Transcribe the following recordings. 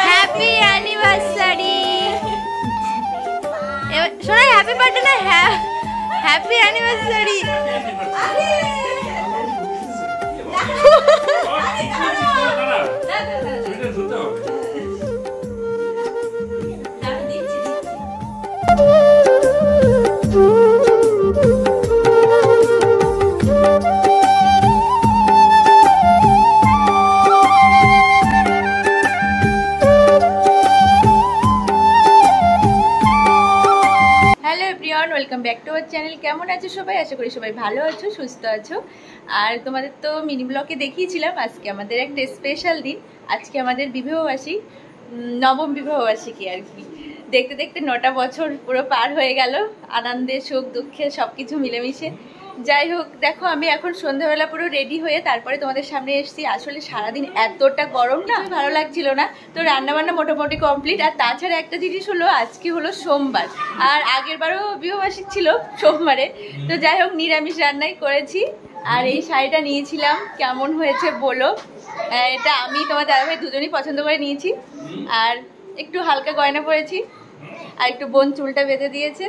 Happy anniversary. শোনা happy birthday না, happy anniversary. Welcome back to our channel. কেমন আছো সবাই? আশা করি সবাই ভালো আছো, সুস্থ আছো। আর তোমাদের তো মিনি ব্লগে দেখিয়েছিলাম আজকে আমাদের একটা স্পেশাল দিন। আজকে আমাদের বিবাহবার্ষিকী, নবম বিবাহবার্ষিকী আর কি। দেখতে দেখতে 9টা বছর পুরো পার হয়ে গেল, আনন্দে সুখ দুঃখে সব কিছু মিলেমিশে। যাই হোক, দেখো আমি এখন সন্ধ্যাবেলা পুরো রেডি হয়ে তারপরে তোমাদের সামনে এসেছি। আসলে সারাদিন এতটা গরম না, ভালো লাগছিল না, তো রান্নাবান্না মোটামুটি কমপ্লিট। আর তাছাড়া একটা জিনিস হলো, আজকে হলো সোমবার, আর আগের বারও বিবাহবার্ষিকী ছিল সোমবারে। তো যাই হোক, নিরামিষ রান্নাই করেছি। আর এই শাড়িটা নিয়েছিলাম, কেমন হয়েছে বলো। এটা আমি তোমার দাদাভাই দুজনেই পছন্দ করে নিয়েছি। আর একটু হালকা গয়না পরেছি, আর একটু বোন চুলটা বেঁধে দিয়েছে।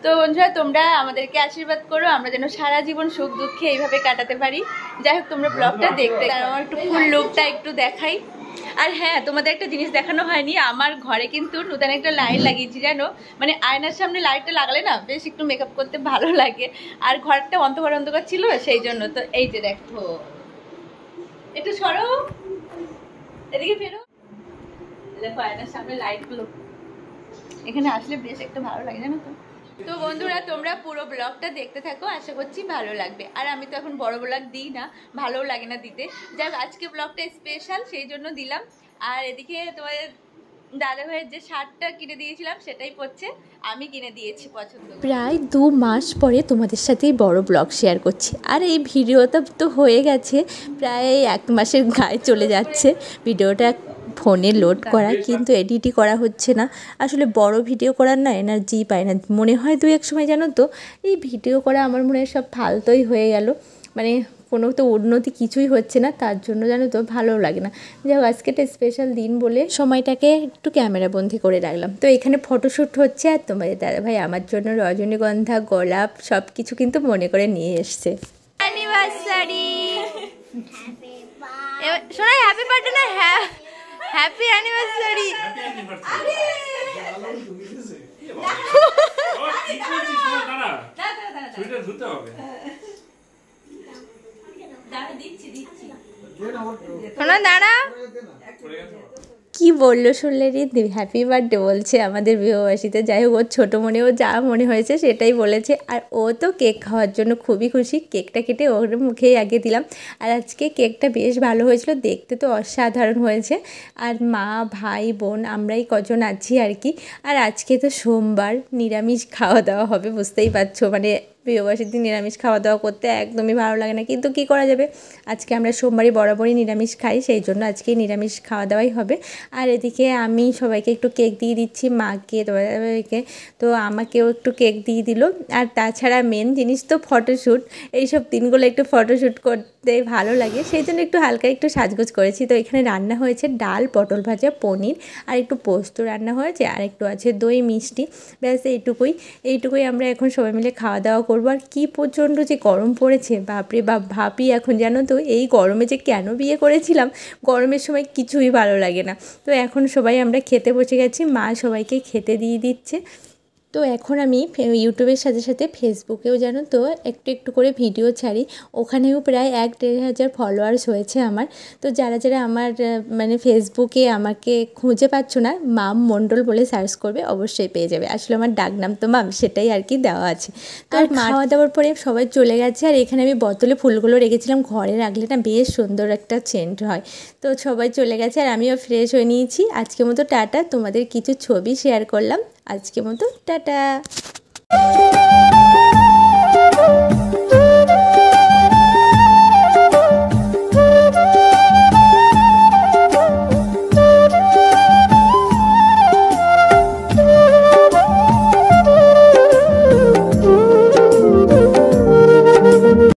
তো বন্ধুরা, তোমরা আমাদেরকে আশীর্বাদ করো, আমরা যেন সারা জীবন সুখ দুঃখে এইভাবে কাটাতে পারি। যাই হোক, তোমরা ব্লগটা দেখতে, আমার একটু ফুল লুকটা একটু দেখাই। আর হ্যাঁ, তোমাদের একটা জিনিস দেখানো হয়নি, আমার ঘরে কিন্তু নতুন একটা লাইট লাগিয়েছি জানো। মানে আয়নার সামনে লাইটটা লাগালে না বেশ একটু মেকআপ করতে ভালো লাগে। আর ঘরটা অন্ধকার অন্ধকার ছিল সেই জন্য। তো এই যে দেখো, একটু সরো, এদিকে ফেরো, দেখো আয়নার সামনে লাইটগুলো। এখানে আসলে বেশ একটা ভালো লাগে জানো তো। তো বন্ধুরা, তোমরা পুরো ব্লগটা দেখতে থাকো, আশা করছি ভালো লাগবে। আর আমি তো এখন বড় ব্লগ দিই না, ভালোও লাগে না দিতে। যাক, আজকে ব্লগটা স্পেশাল সেই জন্য দিলাম। আর এদিকে তোমাদের দাদা ভাইয়ের যে শার্টটা কিনে দিয়েছিলাম সেটাই পরছে, আমি কিনে দিয়েছি পছন্দ। প্রায় 2 মাস পরে তোমাদের সাথেই বড় ব্লগ শেয়ার করছি। আর এই ভিডিওটা তো হয়ে গেছে, প্রায় 1 মাসের গায়ে চলে যাচ্ছে। ভিডিওটা ফোনে লোড করা, কিন্তু এডিটই করা হচ্ছে না। আসলে বড় ভিডিও করার না এনার্জি পাই না, মনে হয় 2-1 সময় জানো তো এই ভিডিও করা আমার মনে হয় সব ফালতোই হয়ে গেল। মানে কোনো তো উন্নতি কিছুই হচ্ছে না, তার জন্য জানো তো ভালো লাগে না। যাই হোক, আজকে একটা স্পেশাল দিন বলে সময়টাকে একটু ক্যামেরা বন্দি করে রাখলাম। তো এখানে ফটোশ্যুট হচ্ছে, আর তোমাদের দাদাভাই আমার জন্য রজনীগন্ধা, গোলাপ সব কিছু কিন্তু মনে করে নিয়ে এসছে। অ্যানিভার্সারি শোনা, হ্যাপি বার্থডে না, হ্যাপি অ্যানিভার্সারি। দাঁড়া, কি বললো শুনলে রে, হ্যাপি বার্থডে বলছে আমাদের বিবাহবার্ষিকীতে। যাই হোক, ওর ছোটো মনেও যা মনে হয়েছে সেটাই বলেছে। আর ও তো কেক খাওয়ার জন্য খুবই খুশি। কেকটা কেটে ওর মুখেই আগে দিলাম। আর আজকে কেকটা বেশ ভালো হয়েছিল, দেখতে তো অসাধারণ হয়েছে। আর মা, ভাই, বোন আমরাই কজন আছি আর কি। আর আজকে তো সোমবার, নিরামিষ খাওয়া দাওয়া হবে, বুঝতেই পারছো। মানে বিবাহবার্ষিকীর দিন নিরামিষ খাওয়া দাওয়া করতে একদমই ভালো লাগে না, কিন্তু কি করা যাবে, আজকে আমরা সোমবারই বরাবরই নিরামিষ খাই, সেই জন্য আজকে নিরামিষ খাওয়া দাওয়াই হবে। আর এদিকে আমি সবাইকে একটু কেক দিয়ে দিচ্ছি, মাকে, তোমাদেরকে, তো আমাকেও একটু কেক দিয়ে দিল। আর তাছাড়া মেন জিনিস তো ফটোশ্যুট, এইসব দিনগুলো একটু ফটোশ্যুট করতে ভালো লাগে, সেই জন্য একটু হালকা একটু সাজগোজ করেছি। তো এখানে রান্না হয়েছে ডাল, পটল ভাজা, পনির, আর একটু পোস্ত রান্না হয়েছে, আর একটু আছে দই মিষ্টি, ব্যাস এইটুকুই আমরা এখন সবাই মিলে খাওয়া দাওয়া করবো। আর কি প্রচণ্ড যে গরম পড়েছে, বাপরে বাপ, ভাবি এখন জানো তো এই গরমে যে কেন বিয়ে করেছিলাম। গরমের সময় কিছুই ভালো লাগে না। তো এখন সবাই আমরা খেতে বসে গেছি, মা সবাইকে খেতে দিয়ে দিচ্ছে। তো এখন আমি ইউটিউবের সাথে সাথে ফেসবুকেও জানো তো একটু একটু করে ভিডিও ছাড়ি, ওখানেও প্রায় 1-1.5 হাজার ফলোয়ার্স হয়েছে আমার। তো যারা যারা আমার মানে ফেসবুকে আমাকে খুঁজে পাচ্ছ না, মাম মণ্ডল বলে সার্চ করবে, অবশ্যই পেয়ে যাবে। আসলে আমার ডাক নাম তো মাম, সেটাই আর কি দেওয়া আছে। তো আর খাওয়া দাওয়ার পরে সবাই চলে গেছে। আর এখানে আমি বোতলে ফুলগুলো রেখেছিলাম, ঘরে রাখলে না বেশ সুন্দর একটা সেন্ট হয়। তো সবাই চলে গেছে, আর আমিও ফ্রেশ হয়ে নিয়েছি। আজকের মতো টাটা, তোমাদের কিছু ছবি শেয়ার করলাম। আজকের মতো টাটা।